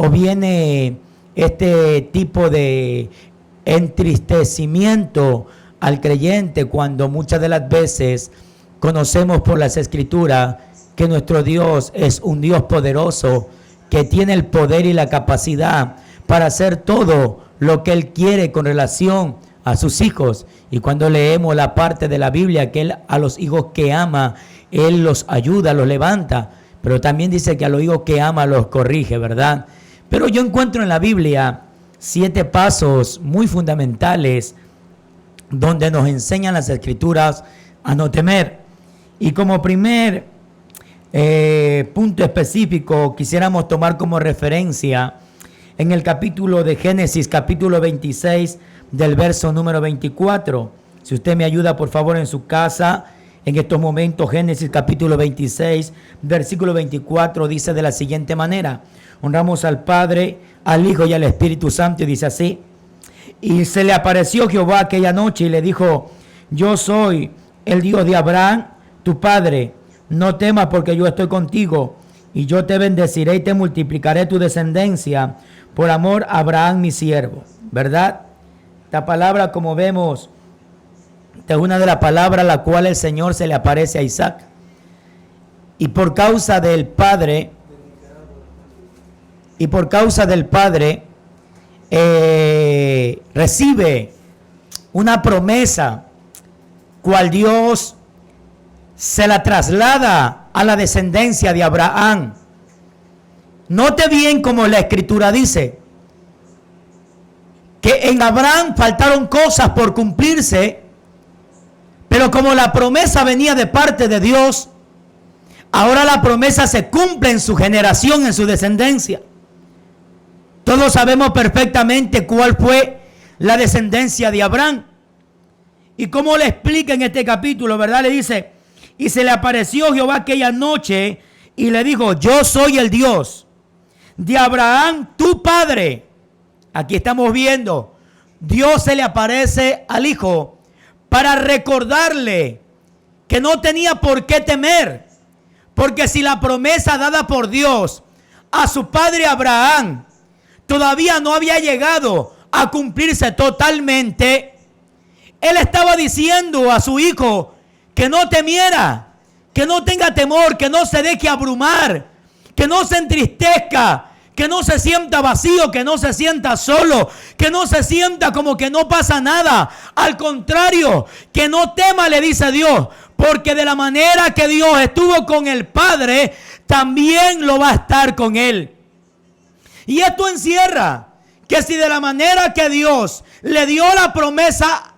o viene este tipo de entristecimiento al creyente cuando muchas de las veces conocemos por las Escrituras que nuestro Dios es un Dios poderoso, que tiene el poder y la capacidad para hacer todo lo que Él quiere con relación a sus hijos. Y cuando leemos la parte de la Biblia que Él a los hijos que ama, Él los ayuda, los levanta, pero también dice que a los hijos que ama los corrige, ¿verdad? Pero yo encuentro en la Biblia 7 pasos muy fundamentales donde nos enseñan las Escrituras a no temer. Y como primer punto específico quisiéramos tomar como referencia en el capítulo de Génesis, capítulo 26, del verso número 24. Si usted me ayuda, por favor, en su casa, en estos momentos, Génesis capítulo 26, versículo 24, dice de la siguiente manera: honramos al Padre, al Hijo y al Espíritu Santo, y dice así: y se le apareció Jehová aquella noche y le dijo: yo soy el Dios de Abraham, tu padre, no temas porque yo estoy contigo, y yo te bendeciré y te multiplicaré tu descendencia por amor a Abraham mi siervo. ¿Verdad? Esta palabra, como vemos, esta es una de las palabras a la cual el Señor se le aparece a Isaac. Y por causa del Padre, recibe una promesa, cual Dios se la traslada a la descendencia de Abraham. Note bien como la Escritura dice que en Abraham faltaron cosas por cumplirse, pero como la promesa venía de parte de Dios, ahora la promesa se cumple en su generación, en su descendencia. Todos sabemos perfectamente cuál fue la descendencia de Abraham. Y como le explica en este capítulo, ¿verdad? Le dice: y se le apareció Jehová aquella noche y le dijo: yo soy el Dios de Abraham, tu padre. Aquí estamos viendo, Dios se le aparece al hijo para recordarle que no tenía por qué temer, porque si la promesa dada por Dios a su padre Abraham todavía no había llegado a cumplirse totalmente, Él estaba diciendo a su hijo que no temiera, que no tenga temor, que no se deje abrumar, que no se entristezca, que no se sienta vacío, que no se sienta solo, que no se sienta como que no pasa nada. Al contrario, que no tema, le dice Dios, porque de la manera que Dios estuvo con el Padre, también lo va a estar con él. Y esto encierra que si de la manera que Dios le dio la promesa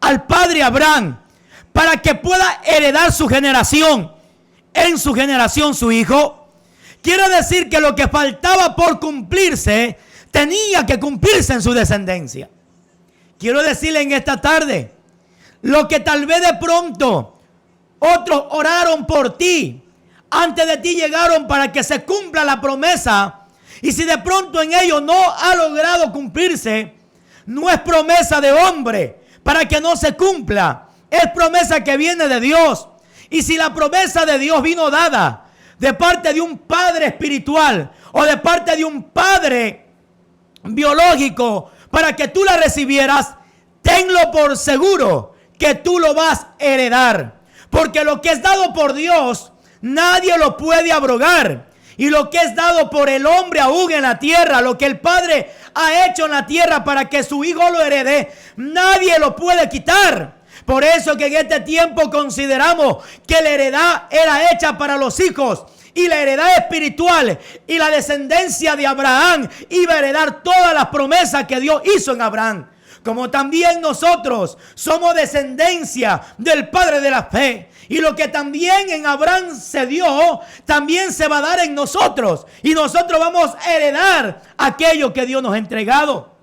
al padre Abraham para que pueda heredar su generación, en su generación su hijo, quiere decir que lo que faltaba por cumplirse tenía que cumplirse en su descendencia. Quiero decirle en esta tarde, lo que tal vez de pronto otros oraron por ti, antes de ti llegaron para que se cumpla la promesa, y si de pronto en ello no ha logrado cumplirse, no es promesa de hombre para que no se cumpla, es promesa que viene de Dios. Y si la promesa de Dios vino dada de parte de un padre espiritual o de parte de un padre biológico para que tú la recibieras, tenlo por seguro que tú lo vas a heredar, porque lo que es dado por Dios nadie lo puede abrogar. Y lo que es dado por el hombre aún en la tierra, lo que el Padre ha hecho en la tierra para que su hijo lo herede, nadie lo puede quitar. Por eso que en este tiempo consideramos que la heredad era hecha para los hijos, y la heredad espiritual y la descendencia de Abraham iba a heredar todas las promesas que Dios hizo en Abraham. Como también nosotros somos descendencia del Padre de la fe. Y lo que también en Abraham se dio, también se va a dar en nosotros. Y nosotros vamos a heredar aquello que Dios nos ha entregado.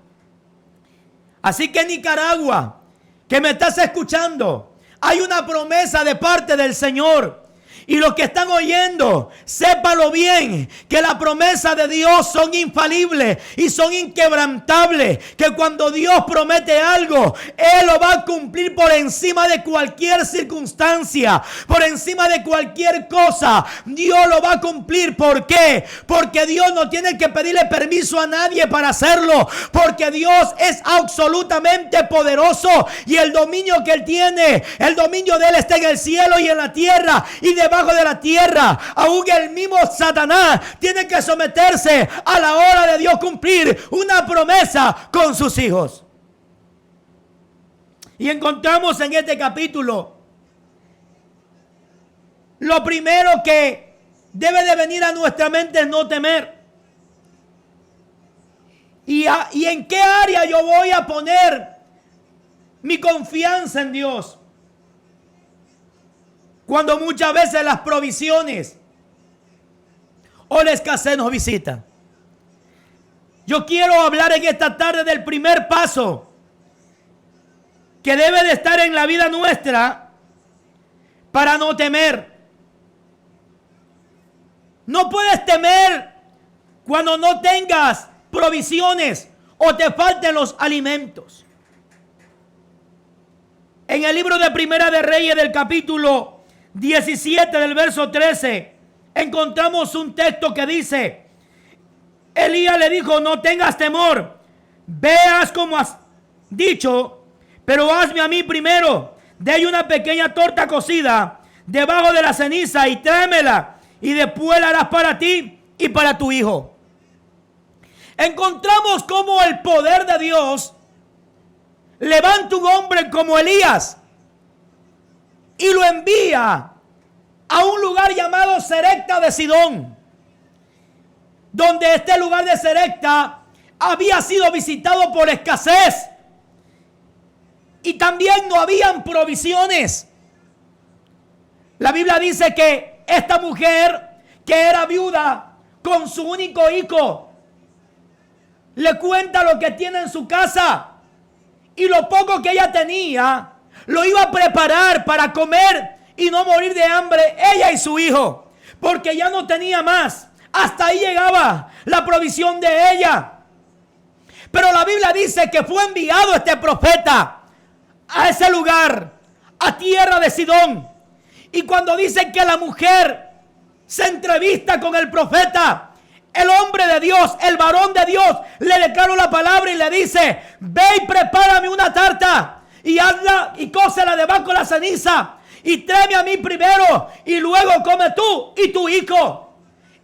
Así que Nicaragua, que me estás escuchando, hay una promesa de parte del Señor. Y los que están oyendo, sépanlo bien, que las promesas de Dios son infalibles y son inquebrantables. Que cuando Dios promete algo, Él lo va a cumplir por encima de cualquier circunstancia, por encima de cualquier cosa. Dios lo va a cumplir. ¿Por qué? Porque Dios no tiene que pedirle permiso a nadie para hacerlo. Porque Dios es absolutamente poderoso y el dominio que Él tiene, el dominio de Él está en el cielo y en la tierra y debajo de la tierra. Aún el mismo Satanás tiene que someterse a la hora de Dios cumplir una promesa con sus hijos. Y encontramos en este capítulo lo primero que debe de venir a nuestra mente es no temer. ¿Y en qué área yo voy a poner mi confianza en Dios? Cuando muchas veces las provisiones o la escasez nos visitan. Yo quiero hablar en esta tarde del primer paso que debe de estar en la vida nuestra para no temer. No puedes temer cuando no tengas provisiones o te falten los alimentos. En el libro de Primera de Reyes del capítulo 17 del verso 13 encontramos un texto que dice: Elías le dijo, no tengas temor, veas como has dicho, pero hazme a mí primero de ahí una pequeña torta cocida debajo de la ceniza y tráemela, y después la harás para ti y para tu hijo. Encontramos cómo el poder de Dios levanta un hombre como Elías y lo envía a un lugar llamado Serepta de Sidón, donde este lugar de Serepta había sido visitado por escasez y también no habían provisiones. La Biblia dice que esta mujer, que era viuda con su único hijo, le cuenta lo que tiene en su casa y lo poco que ella tenía lo iba a preparar para comer y no morir de hambre ella y su hijo, porque ya no tenía más. Hasta ahí llegaba la provisión de ella. Pero la Biblia dice que fue enviado este profeta a ese lugar, a tierra de Sidón. Y cuando dicen que la mujer se entrevista con el profeta, el hombre de Dios, el varón de Dios, le declaró la palabra y le dice: ve y prepárame una tarta y hazla y cócela debajo de la ceniza y tráeme a mí primero y luego come tú y tu hijo.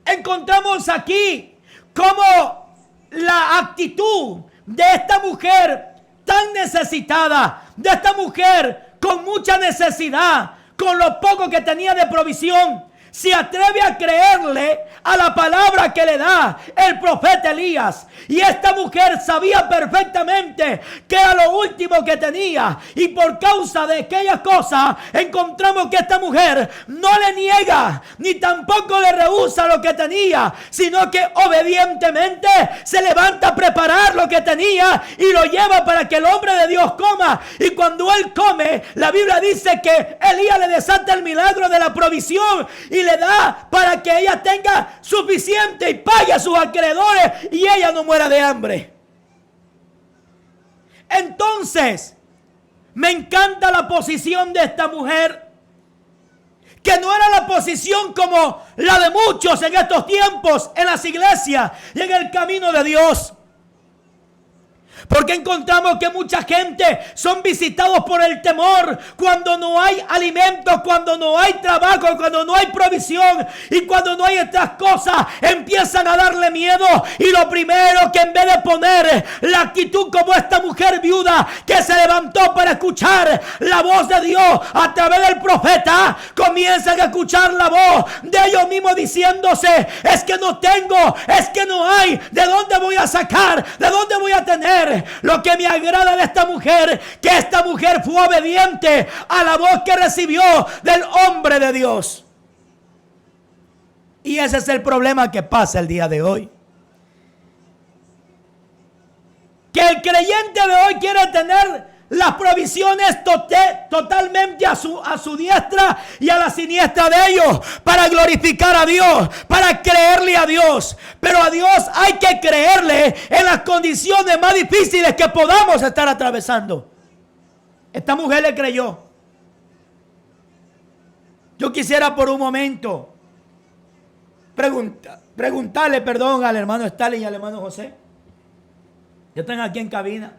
Encontramos aquí cómo la actitud de esta mujer tan necesitada, de esta mujer con mucha necesidad, con lo poco que tenía de provisión, se atreve a creerle a la palabra que le da el profeta Elías. Y esta mujer sabía perfectamente que era lo último que tenía. Y por causa de aquella cosa, encontramos que esta mujer no le niega, ni tampoco le rehúsa lo que tenía, sino que obedientemente se levanta a preparar lo que tenía y lo lleva para que el hombre de Dios coma. Y cuando él come, la Biblia dice que Elías le desata el milagro de la provisión y le da para que ella tenga suficiente y pague a sus acreedores y ella no muera de hambre. Entonces, me encanta la posición de esta mujer, que no era la posición como la de muchos en estos tiempos en las iglesias y en el camino de Dios. Porque encontramos que mucha gente son visitados por el temor cuando no hay alimento, cuando no hay trabajo, cuando no hay provisión y cuando no hay estas cosas, empiezan a darle miedo. Y lo primero que, en vez de poner la actitud como esta mujer viuda que se levantó para escuchar la voz de Dios a través del profeta, comienzan a escuchar la voz de ellos mismos diciéndose: es que no tengo, es que no hay, ¿de dónde voy a sacar? ¿De dónde voy a tener? Lo que me agrada de esta mujer, que esta mujer fue obediente a la voz que recibió del hombre de Dios. Y ese es el problema que pasa el día de hoy, que el creyente de hoy quiere tener las provisiones totalmente a su diestra y a la siniestra de ellos, para glorificar a Dios, para creerle a Dios. Pero a Dios hay que creerle en las condiciones más difíciles que podamos estar atravesando. Esta mujer le creyó. Yo quisiera por un momento preguntarle al hermano Stalin y al hermano José. Ya están aquí en cabina.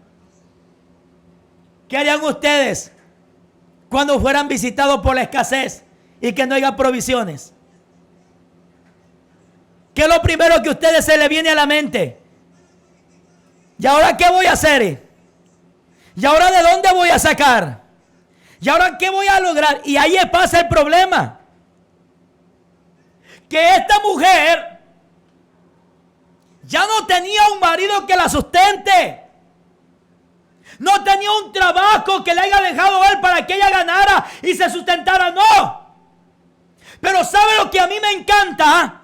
¿Qué harían ustedes cuando fueran visitados por la escasez y que no haya provisiones? ¿Qué es lo primero que a ustedes se les viene a la mente? ¿Y ahora qué voy a hacer? ¿Y ahora de dónde voy a sacar? ¿Y ahora qué voy a lograr? Y ahí pasa el problema. Que esta mujer ya no tenía un marido que la sustente. No tenía un trabajo que le haya dejado a él para que ella ganara y se sustentara. No. Pero ¿sabe lo que a mí me encanta?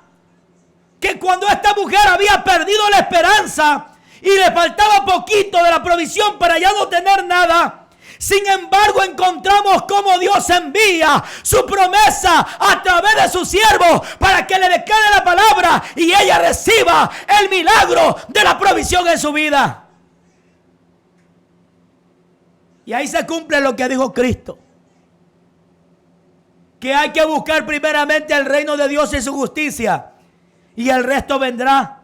Que cuando esta mujer había perdido la esperanza y le faltaba poquito de la provisión para ya no tener nada, sin embargo encontramos cómo Dios envía su promesa a través de su siervo para que le declare la palabra y ella reciba el milagro de la provisión en su vida. Y ahí se cumple lo que dijo Cristo, que hay que buscar primeramente el reino de Dios y su justicia, y el resto vendrá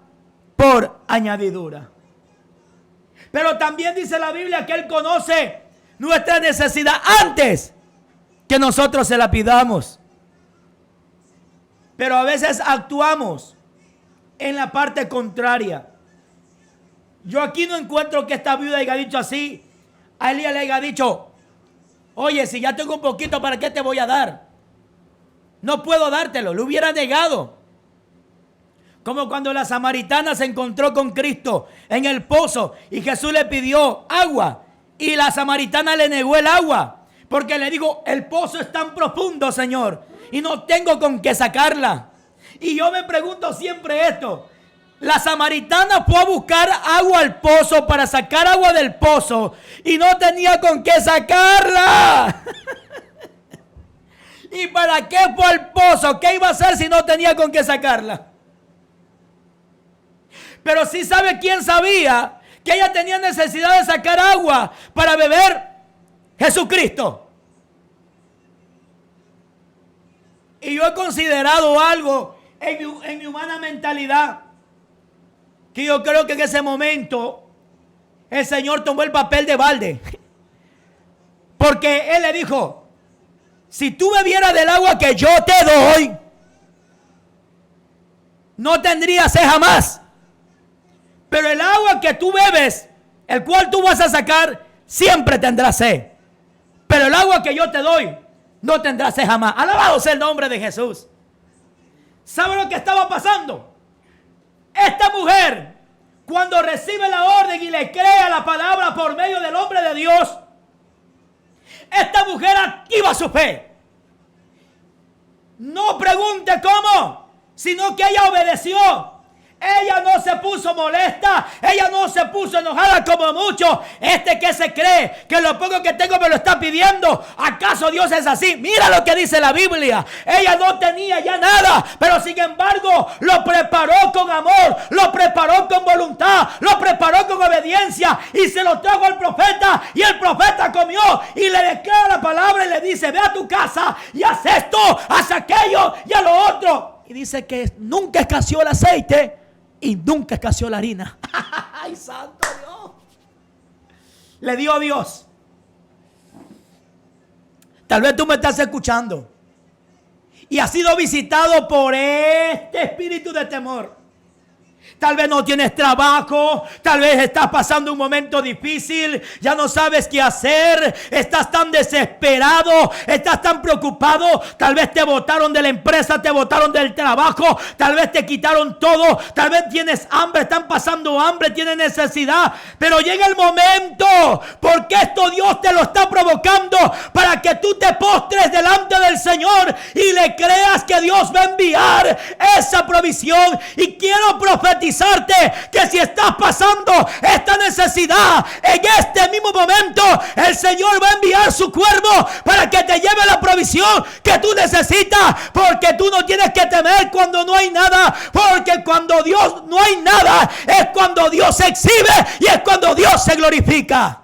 por añadidura. Pero también dice la Biblia que Él conoce nuestra necesidad antes que nosotros se la pidamos. Pero a veces actuamos en la parte contraria. Yo aquí no encuentro que esta viuda haya dicho así. A Elías le haya dicho: oye, si ya tengo un poquito, ¿para qué te voy a dar? No puedo dártelo. Lo hubiera negado. Como cuando la samaritana se encontró con Cristo en el pozo y Jesús le pidió agua y la samaritana le negó el agua porque le dijo: el pozo es tan profundo, Señor, y no tengo con qué sacarla. Y yo me pregunto siempre esto: la samaritana fue a buscar agua al pozo para sacar agua del pozo y no tenía con qué sacarla. ¿Y para qué fue al pozo? ¿Qué iba a hacer si no tenía con qué sacarla? Pero sí sabe quién sabía que ella tenía necesidad de sacar agua para beber: Jesucristo. Y yo he considerado algo en mi humana mentalidad, que yo creo que en ese momento el Señor tomó el papel de balde. Porque Él le dijo: si tú bebieras del agua que yo te doy, no tendrías sed jamás. Pero el agua que tú bebes, el cual tú vas a sacar, siempre tendrás sed. Pero el agua que yo te doy, no tendrás sed jamás. Alabado sea el nombre de Jesús. ¿Sabe lo que estaba pasando? Esta mujer, cuando recibe la orden y le cree a la palabra por medio del hombre de Dios, esta mujer activa su fe. No pregunte cómo, sino que ella obedeció. Ella no se puso molesta, ella no se puso enojada como muchos. Que se cree que lo poco que tengo me lo está pidiendo. ¿Acaso Dios es así? Mira lo que dice la Biblia. Ella no tenía ya nada, pero sin embargo lo preparó con amor, lo preparó con voluntad, lo preparó con obediencia y se lo trajo al profeta. Y el profeta comió y le declara la palabra y le dice: ve a tu casa y haz esto, haz aquello y a lo otro. Y dice que nunca escaseó el aceite y nunca escaseó la harina. ¡Ay, santo Dios! Le dio a Dios. Tal vez tú me estás escuchando y has sido visitado por este espíritu de temor. Tal vez no tienes trabajo, tal vez estás pasando un momento difícil, ya no sabes qué hacer, estás tan desesperado, estás tan preocupado, tal vez te botaron de la empresa, te botaron del trabajo, tal vez te quitaron todo, tal vez tienes hambre, están pasando pasando hambre, tienes necesidad, pero llega el momento, porque esto Dios te lo está provocando para que tú te postres delante del Señor y le creas que Dios va a enviar esa provisión. Y quiero profetizarte que si estás pasando esta necesidad, en este mismo momento el Señor va a enviar su cuervo para que te lleve la provisión que tú necesitas, porque tú no tienes que temer cuando no hay nada, porque cuando Dios no hay nada es cuando Dios se exhibe y es cuando Dios se glorifica.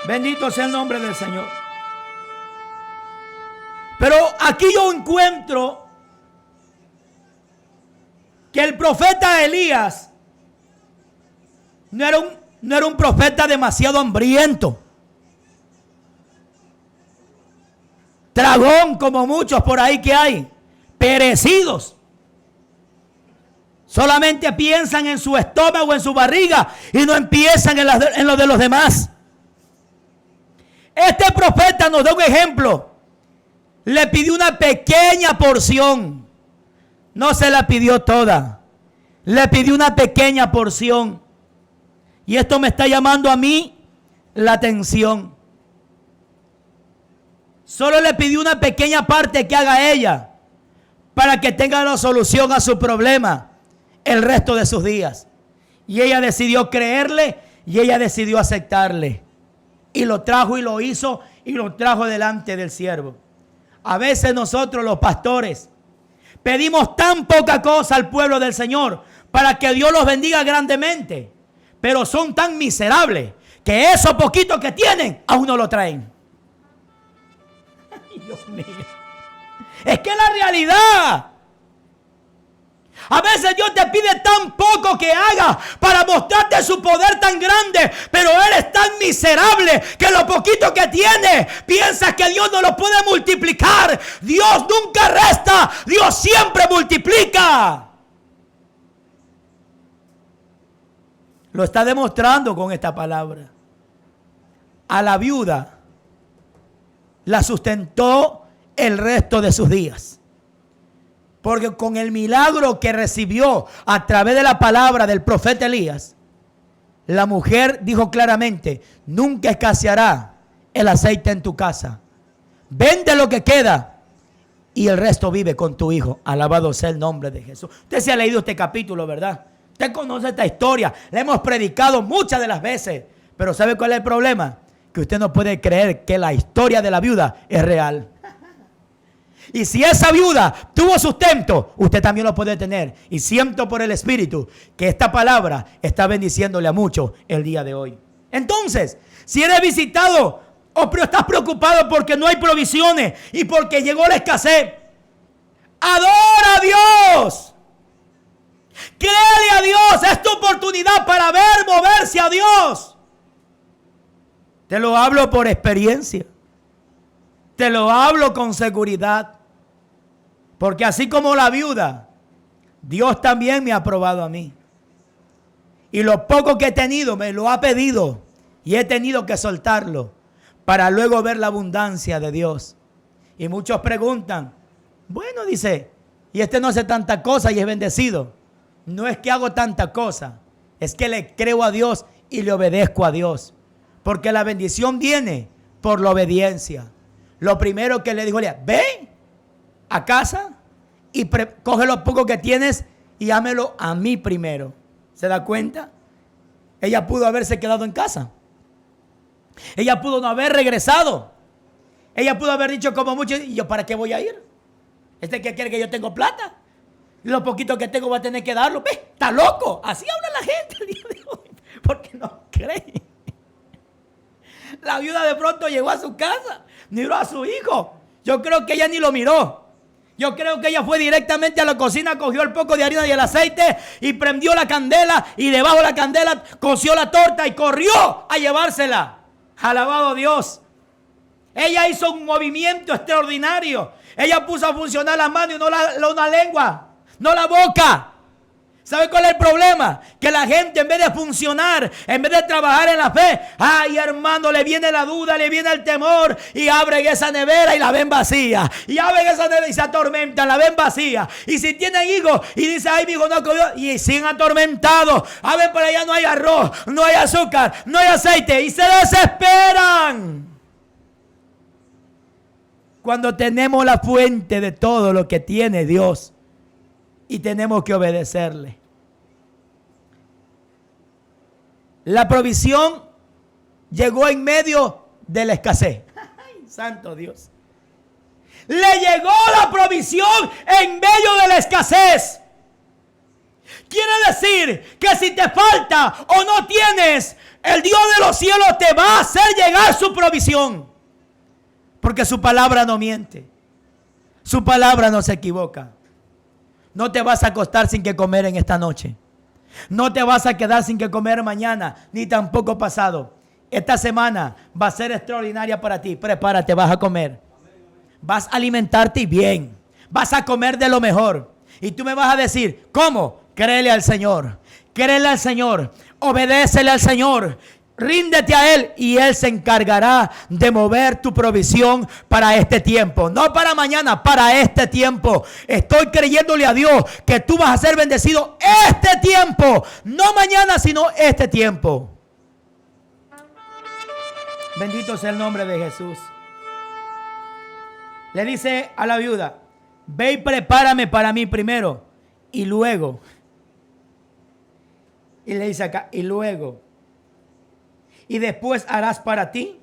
Bendito sea el nombre del Señor. Pero aquí yo encuentro que el profeta Elías no era un profeta demasiado hambriento, tragón como muchos por ahí que hay, perecidos. Solamente piensan en su estómago, en su barriga, y no empiezan en lo de los demás. Este profeta nos da un ejemplo. Le pidió una pequeña porción. No se la pidió toda. Le pidió una pequeña porción. Y esto me está llamando a mí la atención. Solo le pidió una pequeña parte que haga ella para que tenga la solución a su problema el resto de sus días. Y ella decidió creerle y ella decidió aceptarle. Y lo trajo y lo hizo y lo trajo delante del siervo. A veces nosotros los pastores pedimos tan poca cosa al pueblo del Señor para que Dios los bendiga grandemente. Pero son tan miserables que eso poquito que tienen aún no lo traen. Ay, Dios mío. Es que es la realidad. A veces Dios te pide tan poco que hagas para mostrarte su poder tan grande, pero Él es tan miserable que lo poquito que tiene, piensas que Dios no lo puede multiplicar. Dios nunca resta, Dios siempre multiplica. Lo está demostrando con esta palabra. A la viuda la sustentó el resto de sus días. Porque con el milagro que recibió a través de la palabra del profeta Elías, la mujer dijo claramente: nunca escaseará el aceite en tu casa. Vende lo que queda y el resto vive con tu hijo. Alabado sea el nombre de Jesús. Usted se ha leído este capítulo, ¿verdad? Usted conoce esta historia. La hemos predicado muchas de las veces. Pero ¿sabe cuál es el problema? Que usted no puede creer que la historia de la viuda es real. Y si esa viuda tuvo sustento, usted también lo puede tener. Y siento por el Espíritu que esta palabra está bendiciéndole a muchos el día de hoy. Entonces, si eres visitado o estás preocupado porque no hay provisiones y porque llegó la escasez, adora a Dios. Créele a Dios. Es tu oportunidad para ver moverse a Dios. Te lo hablo por experiencia. Te lo hablo con seguridad. Porque así como la viuda, Dios también me ha probado a mí. Y lo poco que he tenido me lo ha pedido. Y he tenido que soltarlo para luego ver la abundancia de Dios. Y muchos preguntan, bueno, dice, y este no hace tanta cosa y es bendecido. No es que hago tanta cosa, es que le creo a Dios y le obedezco a Dios. Porque la bendición viene por la obediencia. Lo primero que le dijo Elías: ven a casa y coge lo poco que tienes y hámelo a mí primero. ¿Se da cuenta? Ella pudo haberse quedado en casa. Ella pudo no haber regresado. Ella pudo haber dicho como muchos: ¿y yo para qué voy a ir? ¿Este que quiere que yo tengo plata? Lo poquito que tengo voy a tener que darlo. ¿Ves? Está loco. Así habla la gente el día de hoy. Porque no cree. La viuda de pronto llegó a su casa, miró a su hijo. Yo creo que ella ni lo miró. Yo creo que ella fue directamente a la cocina, cogió el poco de harina y el aceite y prendió la candela y debajo de la candela coció la torta y corrió a llevársela. Alabado Dios. Ella hizo un movimiento extraordinario. Ella puso a funcionar la mano y no la lengua, no la boca. ¿Sabe cuál es el problema? Que la gente en vez de funcionar, en vez de trabajar en la fe, ay hermano, le viene la duda, le viene el temor y abren esa nevera y la ven vacía. Y abren esa nevera y se atormentan, la ven vacía. Y si tienen hijos y dicen, ay mi hijo no comió, y siguen atormentados. A ver, por allá no hay arroz, no hay azúcar, no hay aceite y se desesperan. Cuando tenemos la fuente de todo lo que tiene Dios y tenemos que obedecerle. La provisión llegó en medio de la escasez. ¡Ay, santo Dios! Le llegó la provisión en medio de la escasez. Quiere decir que si te falta o no tienes, el Dios de los cielos te va a hacer llegar su provisión. Porque su palabra no miente. Su palabra no se equivoca. No te vas a acostar sin que comer en esta noche. No te vas a quedar sin que comer mañana, ni tampoco pasado. Esta semana va a ser extraordinaria para ti. Prepárate, vas a comer. Vas a alimentarte bien. Vas a comer de lo mejor. Y tú me vas a decir, ¿cómo? Créele al Señor. Créele al Señor. Obedécele al Señor. Ríndete a Él y Él se encargará de mover tu provisión para este tiempo. No para mañana, para este tiempo. Estoy creyéndole a Dios que tú vas a ser bendecido este tiempo. No mañana, sino este tiempo. Bendito sea el nombre de Jesús. Le dice a la viuda, ve y prepárame para mí primero. Y luego. Y le dice acá, y luego. Y después harás para ti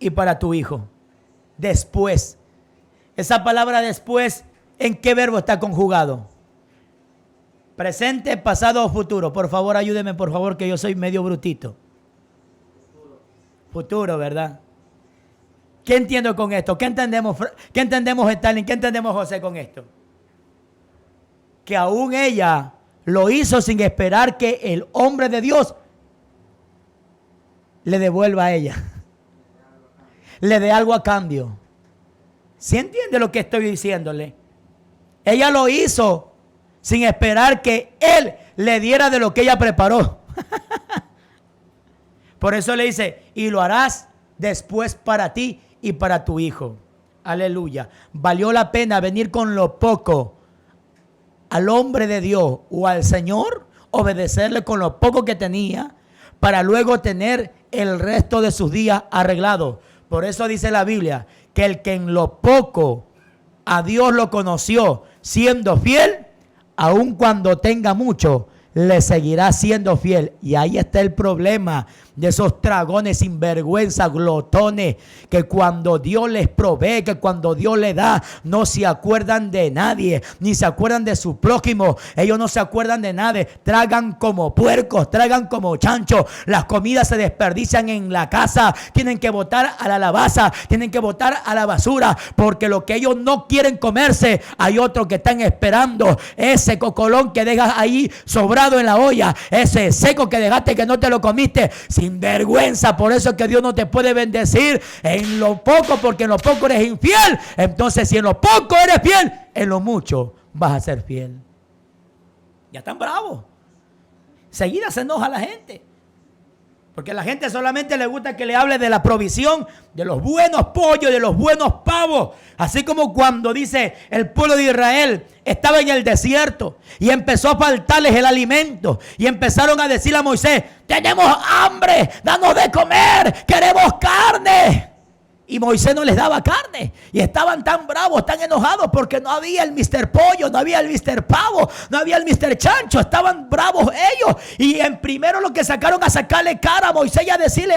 y para tu hijo. Después. Esa palabra después, ¿en qué verbo está conjugado? Presente, pasado o futuro. Por favor, ayúdeme, por favor, que yo soy medio brutito. Futuro, ¿verdad? ¿Qué entiendo con esto? ¿Qué entendemos, Stalin? ¿Qué entendemos, José, con esto? Que aún ella lo hizo sin esperar que el hombre de Dios le devuelva a ella. Le dé algo a cambio. ¿Sí entiende lo que estoy diciéndole? Ella lo hizo sin esperar que él le diera de lo que ella preparó. Por eso le dice, y lo harás después para ti y para tu hijo. Aleluya. Valió la pena venir con lo poco al hombre de Dios o al Señor, obedecerle con lo poco que tenía, para luego tener el resto de sus días arreglados. Por eso dice la Biblia que el que en lo poco a Dios lo conoció siendo fiel, aun cuando tenga mucho, le seguirá siendo fiel. Y ahí está el problema de esos dragones sinvergüenza, glotones, que cuando Dios les provee, que cuando Dios les da, no se acuerdan de nadie, ni se acuerdan de su prójimo. Ellos no se acuerdan de nadie. Tragan como puercos, tragan como chanchos. Las comidas se desperdician en la casa. Tienen que botar a la alabaza, tienen que botar a la basura, porque lo que ellos no quieren comerse, hay otros que están esperando. Ese cocolón que dejas ahí sobrado en la olla, ese seco que dejaste que no te lo comiste, sin vergüenza. Por eso es que Dios no te puede bendecir en lo poco, porque en lo poco eres infiel. Entonces, si en lo poco eres fiel, en lo mucho vas a ser fiel. Ya están bravos. Seguida se enoja la gente, porque a la gente solamente le gusta que le hable de la provisión, de los buenos pollos, de los buenos pavos. Así como cuando dice el pueblo de Israel estaba en el desierto y empezó a faltarles el alimento. Y empezaron a decirle a Moisés, tenemos hambre, danos de comer, queremos carne. Y Moisés no les daba carne. Y estaban tan bravos, tan enojados, porque no había el Mr. Pollo, no había el Mr. Pavo, no había el Mr. Chancho. Estaban bravos ellos. Y en primero lo que sacaron a sacarle cara a Moisés y a decirle,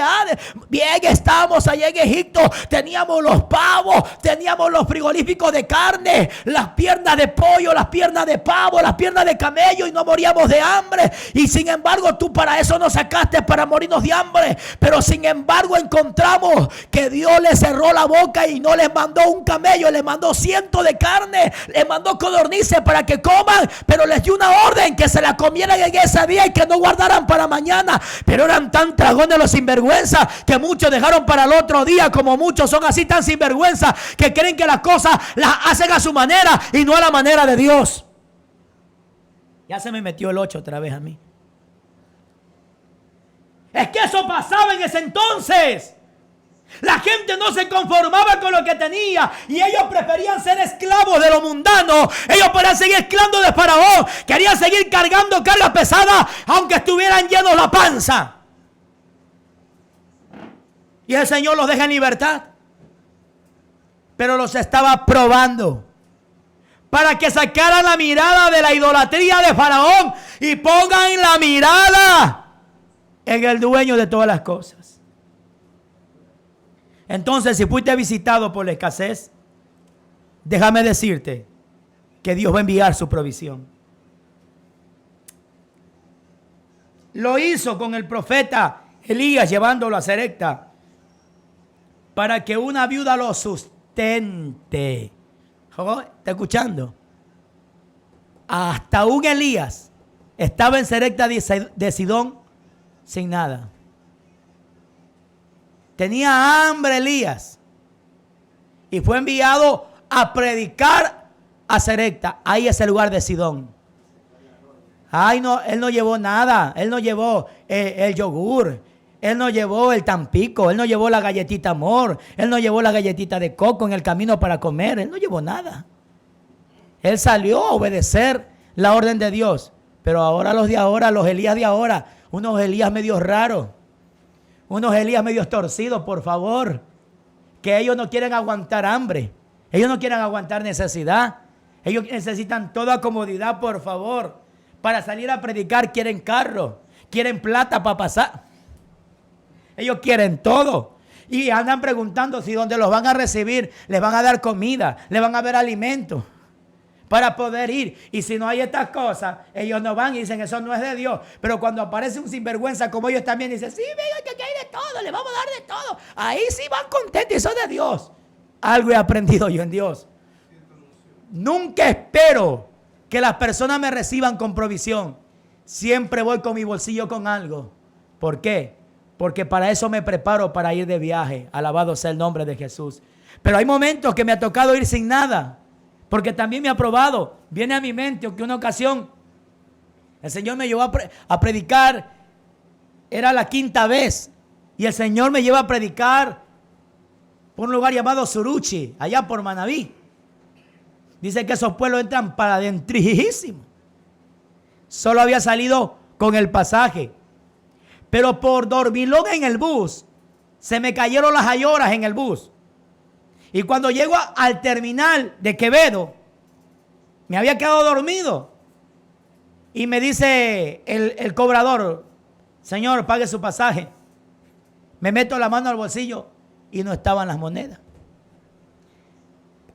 bien estamos allá en Egipto, teníamos los pavos, teníamos los frigoríficos de carne, las piernas de pollo, las piernas de pavo, las piernas de camello, y no moríamos de hambre. Y sin embargo tú para eso nos sacaste, para morirnos de hambre. Pero sin embargo encontramos que Dios les cerró la boca y no les mandó un camello, les mandó cientos de carne, les mandó codornices para que coman, pero les dio una orden que se la comieran en ese día y que no guardaran para mañana. Pero eran tan dragones los sinvergüenza que muchos dejaron para el otro día, como muchos son así tan sinvergüenza que creen que las cosas las hacen a su manera y no a la manera de Dios. Ya se me metió el 8 otra vez a mí. Es que eso pasaba en ese entonces. La gente no se conformaba con lo que tenía y ellos preferían ser esclavos de lo mundano. Ellos querían seguir esclavos de Faraón. Querían seguir cargando cargas pesadas aunque estuvieran llenos la panza. Y el Señor los deja en libertad. Pero los estaba probando para que sacaran la mirada de la idolatría de Faraón y pongan la mirada en el dueño de todas las cosas. Entonces, si fuiste visitado por la escasez, déjame decirte que Dios va a enviar su provisión. Lo hizo con el profeta Elías llevándolo a Sarepta para que una viuda lo sustente. Oh, ¿está escuchando? Hasta un Elías estaba en Sarepta de Sidón sin nada. Tenía hambre Elías y fue enviado a predicar a Sarepta. Ahí es el lugar de Sidón. Ay, no, él no llevó nada. Él no llevó el yogur. Él no llevó el Tampico. Él no llevó la galletita amor. Él no llevó la galletita de coco en el camino para comer. Él no llevó nada. Él salió a obedecer la orden de Dios. Pero ahora los de ahora, los Elías de ahora, unos Elías medio raros, unos Elías medio torcidos, por favor, que ellos no quieren aguantar hambre, ellos no quieren aguantar necesidad, ellos necesitan toda comodidad, por favor, para salir a predicar quieren carro, quieren plata para pasar, ellos quieren todo y andan preguntando si donde los van a recibir les van a dar comida, les van a dar alimento para poder ir. Y si no hay estas cosas, ellos no van y dicen, eso no es de Dios. Pero cuando aparece un sinvergüenza como ellos también, dicen, sí, venga, que aquí hay de todo, le vamos a dar de todo. Ahí sí van contentos y son de Dios. Algo he aprendido yo en Dios. Nunca espero que las personas me reciban con provisión. Siempre voy con mi bolsillo con algo. ¿Por qué? Porque para eso me preparo para ir de viaje. Alabado sea el nombre de Jesús. Pero hay momentos que me ha tocado ir sin nada. Porque también me ha probado. Viene a mi mente que una ocasión el Señor me llevó a predicar. Era la 5ª vez. Y el Señor me lleva a predicar por un lugar llamado Suruchi, allá por Manabí. Dice que esos pueblos entran para adentrísimo. Solo había salido con el pasaje. Pero por dormilón en el bus, se me cayeron las ayoras en el bus. Y cuando llego al terminal de Quevedo, me había quedado dormido. Y me dice el cobrador, señor, pague su pasaje. Me meto la mano al bolsillo y no estaban las monedas.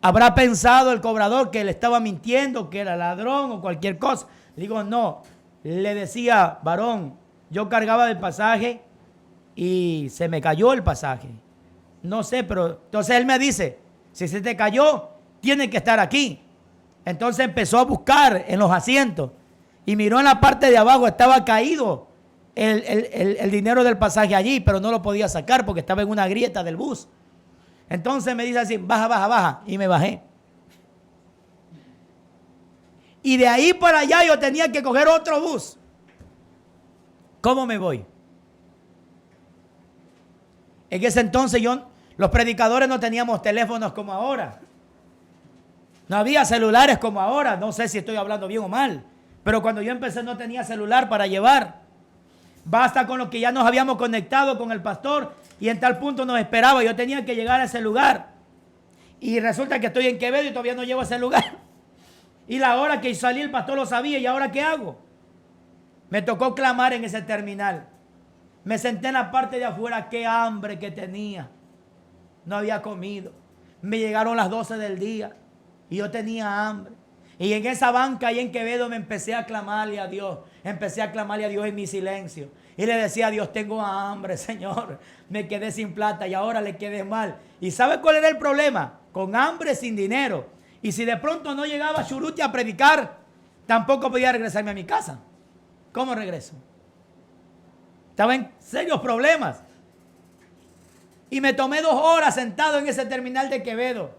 ¿Habrá pensado el cobrador que le estaba mintiendo, que era ladrón o cualquier cosa? Le digo, no. Le decía, varón, yo cargaba el pasaje y se me cayó el pasaje. No sé, pero entonces él me dice, si se te cayó, tiene que estar aquí. Entonces empezó a buscar en los asientos y miró en la parte de abajo, estaba caído el dinero del pasaje allí, pero no lo podía sacar porque estaba en una grieta del bus. Entonces me dice así, baja, baja, baja, y me bajé. Y de ahí para allá yo tenía que coger otro bus. ¿Cómo me voy? En ese entonces los predicadores no teníamos teléfonos como ahora. No había celulares como ahora. No sé si estoy hablando bien o mal. Pero cuando yo empecé no tenía celular para llevar. Basta con lo que ya nos habíamos conectado con el pastor y en tal punto nos esperaba. Yo tenía que llegar a ese lugar. Y resulta que estoy en Quevedo y todavía no llego a ese lugar. Y la hora que salí el pastor lo sabía. ¿Y ahora qué hago? Me tocó clamar en ese terminal. Me senté en la parte de afuera, qué hambre que tenía. No había comido. Me llegaron las 12 del día y yo tenía hambre. Y en esa banca ahí en Quevedo me empecé a clamarle a Dios. Empecé a clamarle a Dios en mi silencio. Y le decía a Dios, tengo hambre, Señor. Me quedé sin plata y ahora le quedé mal. ¿Y sabe cuál era el problema? Con hambre, sin dinero. Y si de pronto no llegaba a Churuti a predicar, tampoco podía regresarme a mi casa. ¿Cómo regreso? Estaba en serios problemas. Y me tomé 2 horas sentado en ese terminal de Quevedo.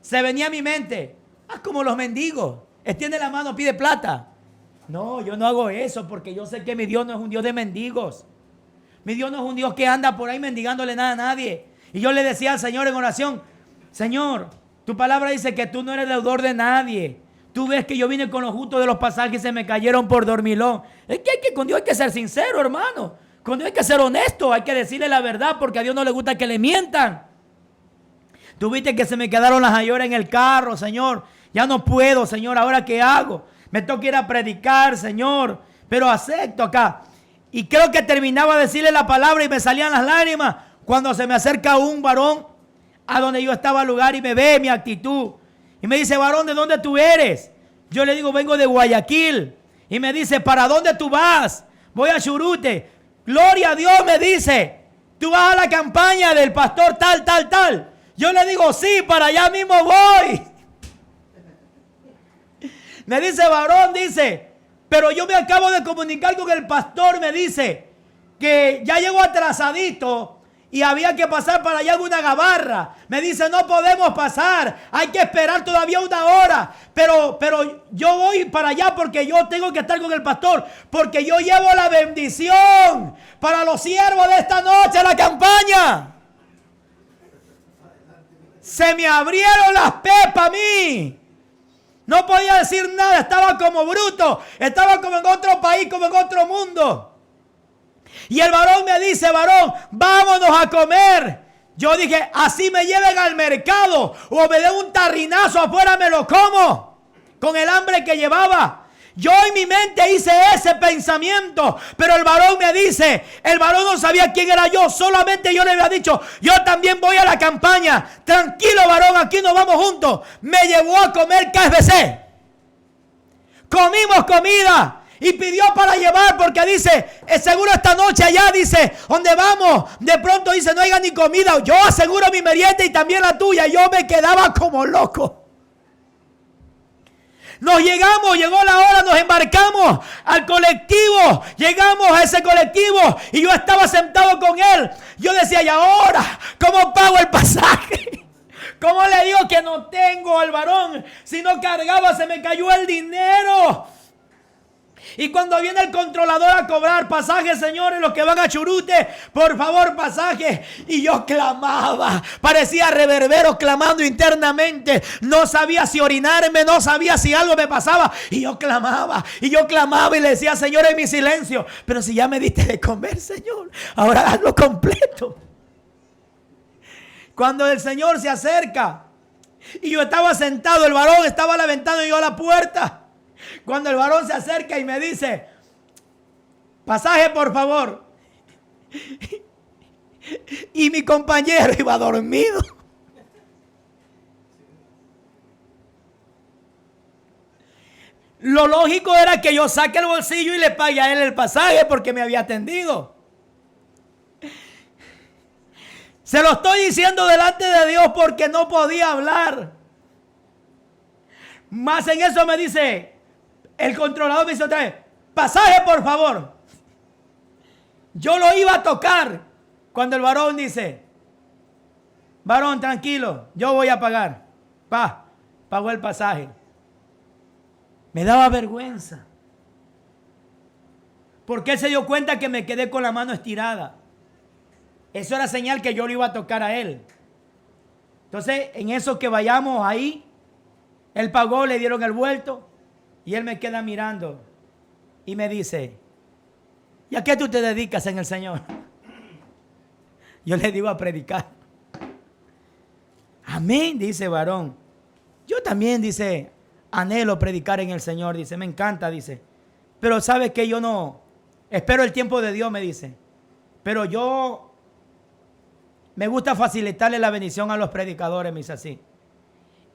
Se venía a mi mente, haz como los mendigos. Extiende la mano, pide plata. No, yo no hago eso porque yo sé que mi Dios no es un Dios de mendigos. Mi Dios no es un Dios que anda por ahí mendigándole nada a nadie. Y yo le decía al Señor en oración, Señor, tu palabra dice que tú no eres deudor de nadie. Tú ves que yo vine con los justos de los pasajes y se me cayeron por dormilón. Es que con Dios hay que ser sincero, hermano. Con Dios hay que ser honesto. Hay que decirle la verdad porque a Dios no le gusta que le mientan. Tú viste que se me quedaron las ayoras en el carro, Señor. Ya no puedo, Señor. ¿Ahora qué hago? Me toca ir a predicar, Señor. Pero acepto acá. Y creo que terminaba de decirle la palabra y me salían las lágrimas cuando se me acerca un varón a donde yo estaba al lugar y me ve mi actitud. Y me dice, varón, ¿de dónde tú eres? Yo le digo, vengo de Guayaquil. Y me dice, ¿para dónde tú vas? Voy a Churute. Gloria a Dios, me dice. ¿Tú vas a la campaña del pastor tal, tal, tal? Yo le digo, sí, para allá mismo voy. Me dice, varón, dice, pero yo me acabo de comunicar con el pastor, me dice, que ya llegó atrasadito y había que pasar para allá en una gabarra. Me dice, no podemos pasar, hay que esperar todavía una hora. Pero yo voy para allá porque yo tengo que estar con el pastor, porque yo llevo la bendición para los siervos de esta noche, la campaña. Se me abrieron las pepas a mí. No podía decir nada, estaba como bruto, estaba como en otro país, como en otro mundo. Y el varón me dice, varón, vámonos a comer. Yo dije, así me lleven al mercado o me den un tarrinazo afuera, me lo como. Con el hambre que llevaba. Yo en mi mente hice ese pensamiento, pero el varón me dice, el varón no sabía quién era yo, solamente yo le había dicho, yo también voy a la campaña. Tranquilo, varón, aquí nos vamos juntos. Me llevó a comer KFC. Comimos comida. Y pidió para llevar porque dice, seguro esta noche allá, dice, donde vamos, de pronto dice, no haya ni comida. Yo aseguro mi merienda y también la tuya. Yo me quedaba como loco. Nos llegamos, llegó la hora, nos embarcamos al colectivo. Llegamos a ese colectivo y yo estaba sentado con él. Yo decía, ¿y ahora cómo pago el pasaje? ¿Cómo le digo que no tengo al varón? Si no cargaba, se me cayó el dinero. Y cuando viene el controlador a cobrar pasajes, señores, los que van a Churute, por favor, pasaje. Y yo clamaba, parecía reverbero clamando internamente. No sabía si orinarme, no sabía si algo me pasaba. Y yo clamaba y le decía, Señor, en mi silencio, pero si ya me diste de comer, Señor, ahora hazlo completo. Cuando el Señor se acerca y yo estaba sentado, el varón estaba a la ventana y yo a la puerta. Cuando el varón se acerca y me dice, pasaje por favor. Y mi compañero iba dormido. Lo lógico era que yo saque el bolsillo y le pague a él el pasaje porque me había atendido. Se lo estoy diciendo delante de Dios porque no podía hablar. Más en eso me dice, el controlador me dice otra vez, pasaje por favor. Yo lo iba a tocar cuando el varón dice, varón, tranquilo, yo voy a pagar. Pagó el pasaje. Me daba vergüenza. Porque él se dio cuenta que me quedé con la mano estirada. Eso era señal que yo lo iba a tocar a él. Entonces, en eso que vayamos ahí, él pagó, le dieron el vuelto y él me queda mirando y me dice, ¿y a qué tú te dedicas en el Señor? Yo le digo, a predicar. Amén, dice varón. Yo también, dice, anhelo predicar en el Señor, dice, me encanta, dice. Pero sabes que yo no, espero el tiempo de Dios, me dice. Pero yo me gusta facilitarle la bendición a los predicadores, me dice así.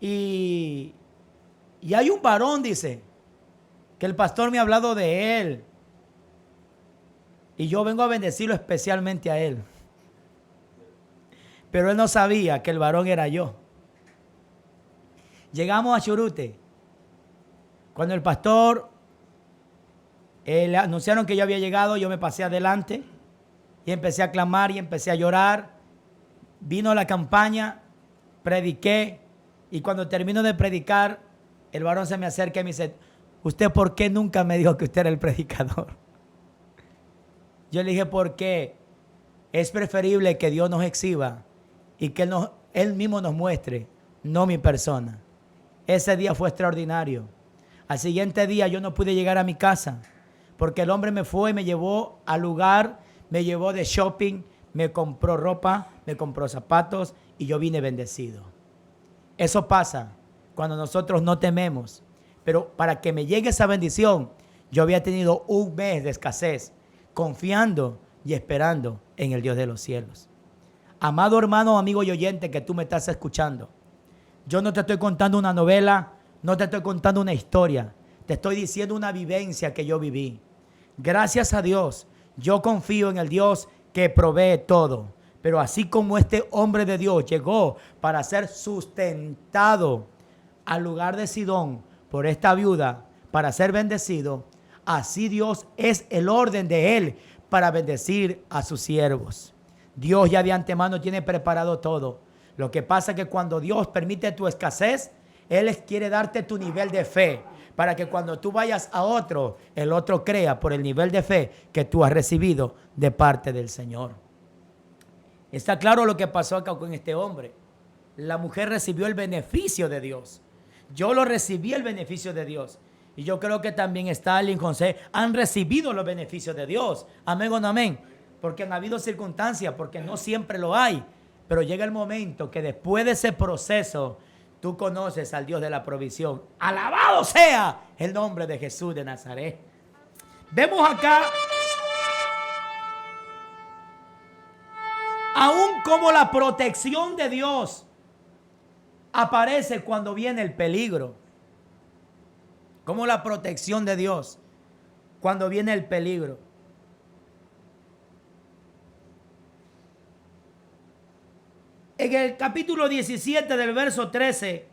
Y hay un varón, dice, que el pastor me ha hablado de él. Y yo vengo a bendecirlo especialmente a él. Pero él no sabía que el varón era yo. Llegamos a Churute. Cuando el pastor le anunciaron que yo había llegado, yo me pasé adelante y empecé a clamar y empecé a llorar. Vino la campaña, prediqué y cuando termino de predicar, el varón se me acerca y me dice, ¿usted por qué nunca me dijo que usted era el predicador? Yo le dije, porque es preferible que Dios nos exhiba y que Él mismo nos muestre, no mi persona. Ese día fue extraordinario. Al siguiente día yo no pude llegar a mi casa porque el hombre me fue y me llevó al lugar, me llevó de shopping, me compró ropa, me compró zapatos y yo vine bendecido. Eso pasa cuando nosotros no tememos. Pero para que me llegue esa bendición, yo había tenido un mes de escasez, confiando y esperando en el Dios de los cielos. Amado hermano, amigo y oyente que tú me estás escuchando, yo no te estoy contando una novela, no te estoy contando una historia, te estoy diciendo una vivencia que yo viví. Gracias a Dios, yo confío en el Dios que provee todo. Pero así como este hombre de Dios llegó para ser sustentado al lugar de Sidón por esta viuda, para ser bendecido, así Dios es el orden de Él para bendecir a sus siervos. Dios ya de antemano tiene preparado todo. Lo que pasa es que cuando Dios permite tu escasez, Él quiere darte tu nivel de fe, para que cuando tú vayas a otro, el otro crea por el nivel de fe que tú has recibido de parte del Señor. Está claro lo que pasó acá con este hombre. La mujer recibió el beneficio de Dios. Yo lo recibí el beneficio de Dios. Y yo creo que también Stalin, José, han recibido los beneficios de Dios. Amén o no amén. Porque han habido circunstancias, porque no siempre lo hay. Pero llega el momento que después de ese proceso, tú conoces al Dios de la provisión. Alabado sea el nombre de Jesús de Nazaret. Vemos acá aún como la protección de Dios aparece cuando viene el peligro. Como la protección de Dios cuando viene el peligro. En el capítulo 17 del verso 13,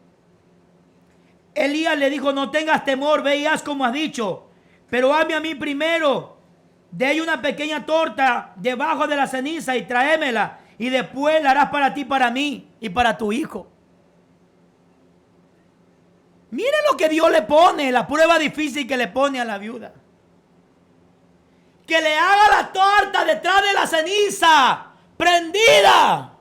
Elías le dijo, no tengas temor, ve y haz como has dicho, pero hazme a mí primero de ahí una pequeña torta debajo de la ceniza y tráemela, y después la harás para ti, para mí y para tu hijo. Mire lo que Dios le pone, la prueba difícil que le pone a la viuda. Que le haga la torta detrás de la ceniza, prendida.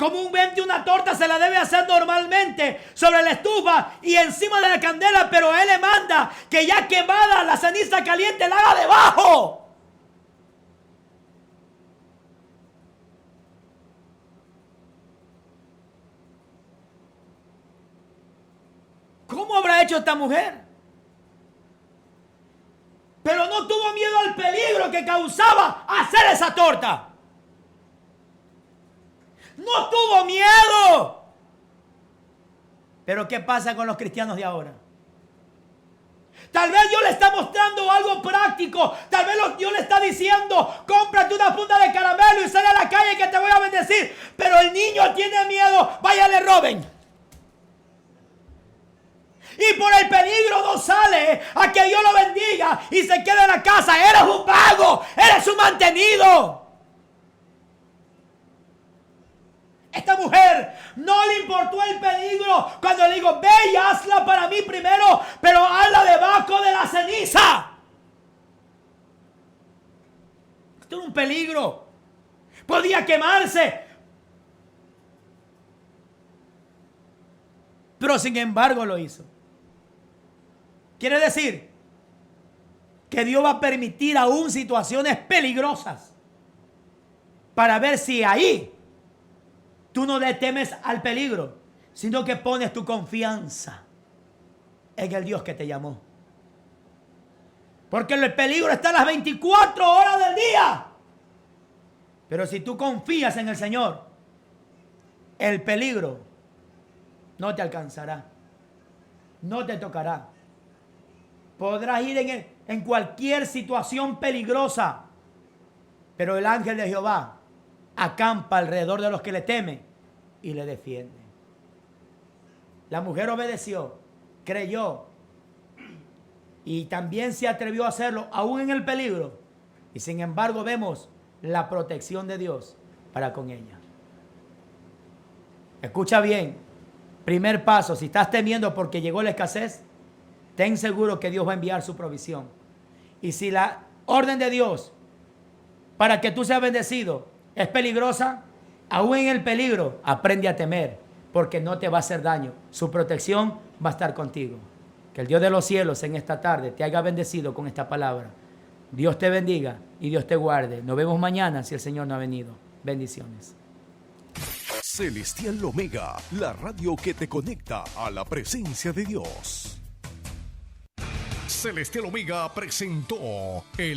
Comúnmente una torta se la debe hacer normalmente sobre la estufa y encima de la candela, pero Él le manda que ya quemada la ceniza caliente la haga debajo. ¿Cómo habrá hecho esta mujer? Pero no tuvo miedo al peligro que causaba hacer esa torta. No tuvo miedo. Pero ¿qué pasa con los cristianos de ahora? Tal vez Dios le está mostrando algo práctico. Tal vez Dios le está diciendo, cómprate una funda de caramelo y sale a la calle que te voy a bendecir. Pero el niño tiene miedo, vaya le roben. Y por el peligro no sale a que Dios lo bendiga y se quede en la casa. Eres un vago, eres un mantenido. Esta mujer no le importó el peligro cuando le digo, ve y hazla para mí primero, pero hazla debajo de la ceniza. Esto era un peligro. Podía quemarse. Pero sin embargo lo hizo. Quiere decir que Dios va a permitir aún situaciones peligrosas para ver si ahí tú no le temes al peligro, sino que pones tu confianza en el Dios que te llamó. Porque el peligro está a las 24 horas del día. Pero si tú confías en el Señor, el peligro no te alcanzará, no te tocará. Podrás ir en cualquier situación peligrosa, pero el ángel de Jehová acampa alrededor de los que le temen y le defiende. La mujer obedeció, creyó y también se atrevió a hacerlo aún en el peligro. Y sin embargo vemos la protección de Dios para con ella. Escucha bien, Primer paso, si estás temiendo porque llegó la escasez, ten seguro que Dios va a enviar su provisión. Y si la orden de Dios para que tú seas bendecido es peligrosa, aún en el peligro, aprende a temer, porque no te va a hacer daño. Su protección va a estar contigo. Que el Dios de los cielos en esta tarde te haya bendecido con esta palabra. Dios te bendiga y Dios te guarde. Nos vemos mañana si el Señor no ha venido. Bendiciones. Celestial Omega, la radio que te conecta a la presencia de Dios. Celestial Omega presentó el